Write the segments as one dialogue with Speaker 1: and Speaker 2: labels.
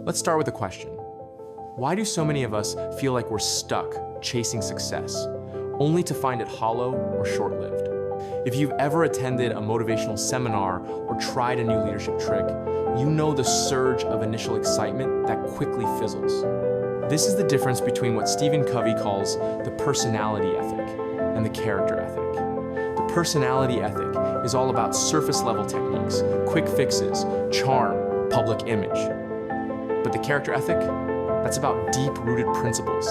Speaker 1: Let's start with a question. Why do so many of us feel like we're stuck chasing success, only to find it hollow or short-lived? If you've ever attended a motivational seminar or tried a new leadership trick, you know the surge of initial excitement that quickly fizzles. This is the difference between what Stephen Covey calls the personality ethic and the character ethic. The personality ethic is all about surface-level techniques, quick fixes, charm, public image. But the character ethic? That's about deep-rooted principles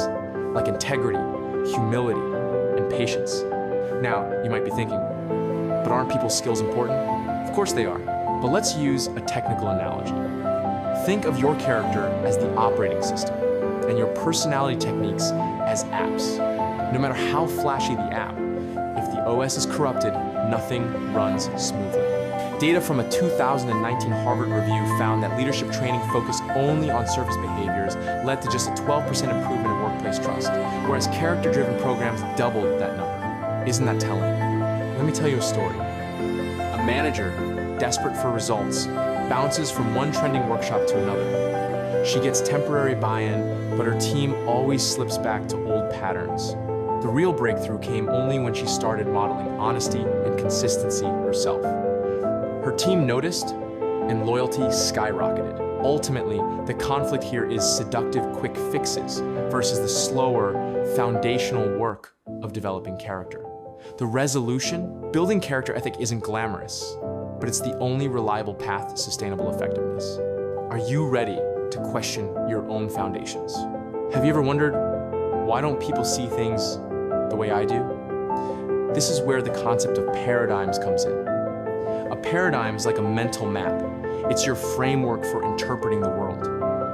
Speaker 1: like integrity, humility, and patience. Now, you might be thinking, but aren't people's skills important? Of course they are, but let's use a technical analogy. Think of your character as the operating system and your personality techniques as apps. No matter how flashy the app, if the OS is corrupted, nothing runs smoothly. Data from a 2019 Harvard review found that leadership training focused only on surface behaviors led to just a 12% improvement in workplace trust, whereas character-driven programs doubled that number. Isn't that telling? Let me tell you a story. A manager, desperate for results, bounces from one trending workshop to another. She gets temporary buy-in, but her team always slips back to old patterns. The real breakthrough came only when she started modeling honesty and consistency herself. Her team noticed, and loyalty skyrocketed. Ultimately, the conflict here is seductive quick fixes versus the slower, foundational work of developing character. The resolution, building character ethic isn't glamorous, but it's the only reliable path to sustainable effectiveness. Are you ready to question your own foundations? Have you ever wondered, why don't people see things the way I do? This is where the concept of paradigms comes in. A paradigm is like a mental map. It's your framework for interpreting the world.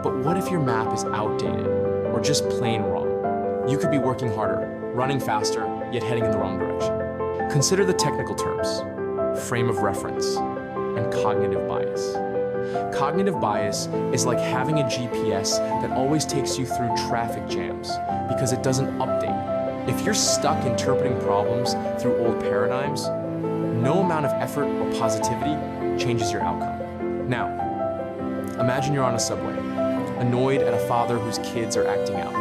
Speaker 1: But what if your map is outdated or just plain wrong? You could be working harder, running faster, yet heading in the wrong direction. Consider the technical terms, frame of reference, and cognitive bias. Cognitive bias is like having a GPS that always takes you through traffic jams because it doesn't update. If you're stuck interpreting problems through old paradigms, no amount of effort or positivity changes your outcome. Now, imagine you're on a subway, annoyed at a father whose kids are acting out.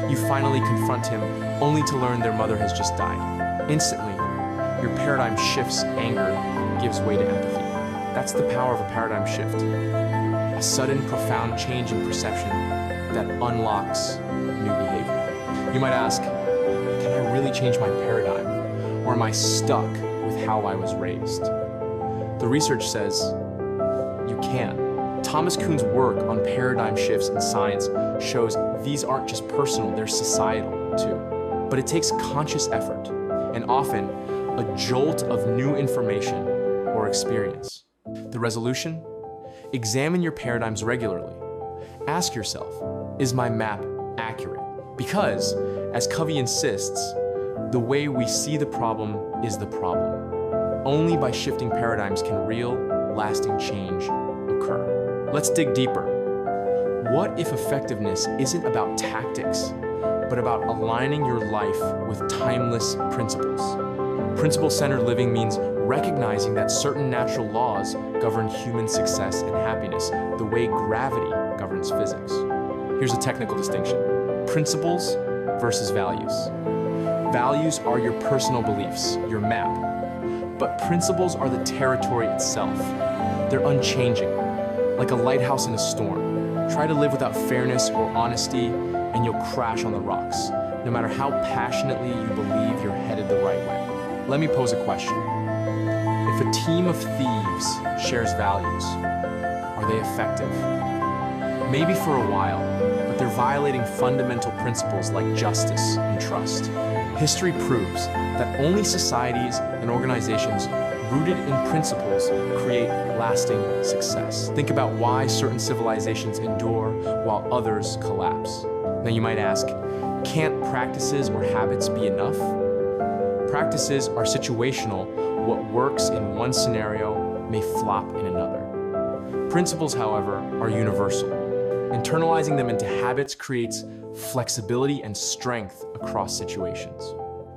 Speaker 1: You finally confront him, only to learn their mother has just died. Instantly, your paradigm shifts, anger gives way to empathy. That's the power of a paradigm shift. A sudden, profound change in perception that unlocks new behavior. You might ask, can I really change my paradigm? Or am I stuck with how I was raised? The research says you can. Thomas Kuhn's work on paradigm shifts in science shows these aren't just personal, they're societal too. But it takes conscious effort and often a jolt of new information or experience. The resolution? Examine your paradigms regularly. Ask yourself, is my map accurate? Because, as Covey insists, the way we see the problem is the problem. Only by shifting paradigms can real, lasting change occur. Let's dig deeper. What if effectiveness isn't about tactics, but about aligning your life with timeless principles? Principle-centered living means recognizing that certain natural laws govern human success and happiness the way gravity governs physics. Here's a technical distinction. Principles versus values. Values are your personal beliefs, your map. But principles are the territory itself. They're unchanging, like a lighthouse in a storm. Try to live without fairness or honesty, and you'll crash on the rocks, no matter how passionately you believe you're headed the right way. Let me pose a question. If a team of thieves shares values, are they effective? Maybe for a while, but they're violating fundamental principles like justice and trust. History proves that only societies and organizations rooted in principles create lasting success. Think about why certain civilizations endure while others collapse. Now you might ask, can't practices or habits be enough? Practices are situational. What works in one scenario may flop in another. Principles, however, are universal. Internalizing them into habits creates flexibility and strength across situations.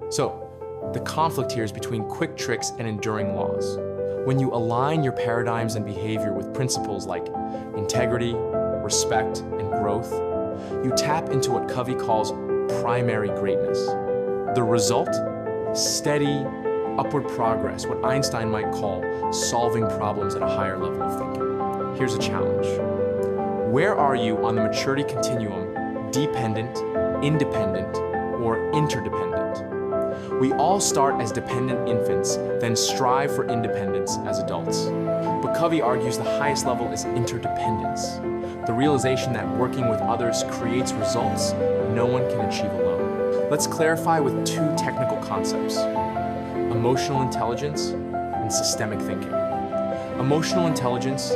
Speaker 1: So, the conflict here is between quick tricks and enduring laws. When you align your paradigms and behavior with principles like integrity, respect, and growth, you tap into what Covey calls primary greatness. The result? Steady, upward progress, what Einstein might call solving problems at a higher level of thinking. Here's a challenge. Where are you on the maturity continuum, dependent, independent, or interdependent? We all start as dependent infants, then strive for independence as adults. But Covey argues the highest level is interdependence, the realization that working with others creates results no one can achieve alone. Let's clarify with two technical concepts: emotional intelligence and systemic thinking. Emotional intelligence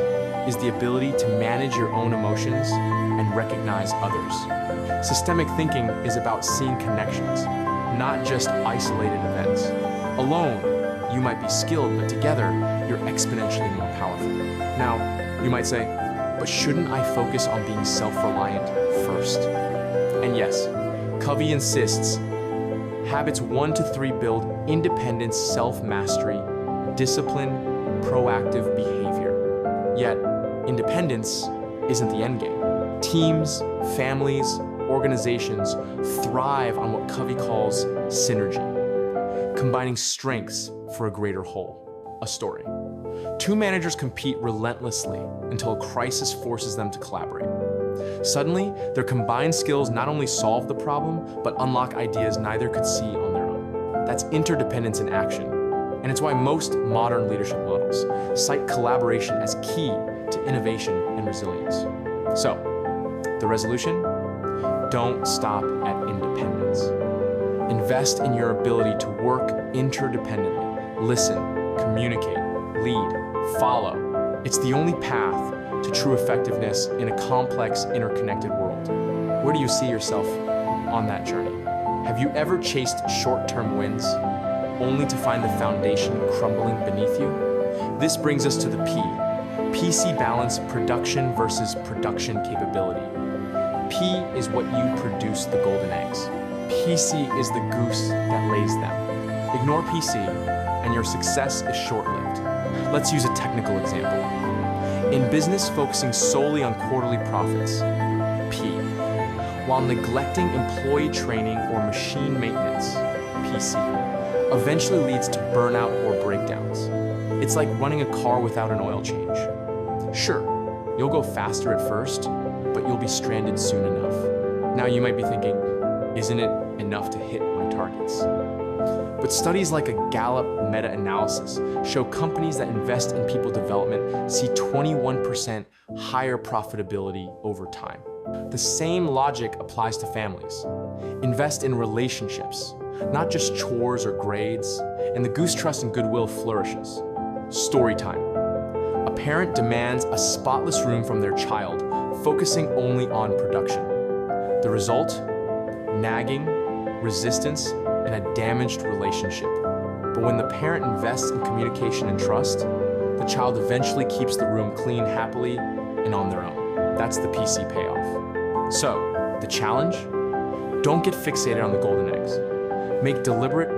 Speaker 1: is the ability to manage your own emotions and recognize others. Systemic thinking is about seeing connections, not just isolated events. Alone, you might be skilled, but together, you're exponentially more powerful. Now, you might say, but shouldn't I focus on being self-reliant first? And yes, Covey insists, habits 1 to 3 build independence, self-mastery, discipline, proactive behavior. Yet, independence isn't the end game. Teams, families, organizations thrive on what Covey calls synergy, combining strengths for a greater whole. A story. 2 managers compete relentlessly until a crisis forces them to collaborate. Suddenly, their combined skills not only solve the problem, but unlock ideas neither could see on their own. That's interdependence in action, and it's why most modern leadership models cite collaboration as key to innovation and resilience. So, the resolution? Don't stop at independence. Invest in your ability to work interdependently, listen, communicate, lead, follow. It's the only path to true effectiveness in a complex, interconnected world. Where do you see yourself on that journey? Have you ever chased short-term wins, only to find the foundation crumbling beneath you? This brings us to the P. PC balance, production versus production capability. P is what you produce the golden eggs. PC is the goose that lays them. Ignore PC and your success is short-lived. Let's use a technical example. In business focusing solely on quarterly profits, P, while neglecting employee training or machine maintenance, PC, eventually leads to burnout or breakdowns. It's like running a car without an oil change. Sure, you'll go faster at first, but you'll be stranded soon enough. Now you might be thinking, isn't it enough to hit my targets? But studies like a Gallup meta-analysis show companies that invest in people development see 21% higher profitability over time. The same logic applies to families. Invest in relationships, not just chores or grades, and the goose trust and goodwill flourishes. Story time. A parent demands a spotless room from their child, focusing only on production. The result? Nagging, resistance, and a damaged relationship. But when the parent invests in communication and trust, the child eventually keeps the room clean happily and on their own. That's the PC payoff. So, the challenge? Don't get fixated on the golden eggs. Make deliberate,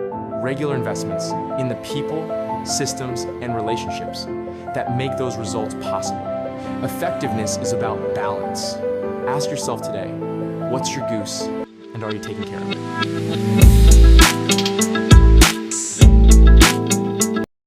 Speaker 1: regular investments in the people, systems, and relationships that make those results possible. Effectiveness is about balance. Ask yourself today, what's your goose, and are you taking care of it?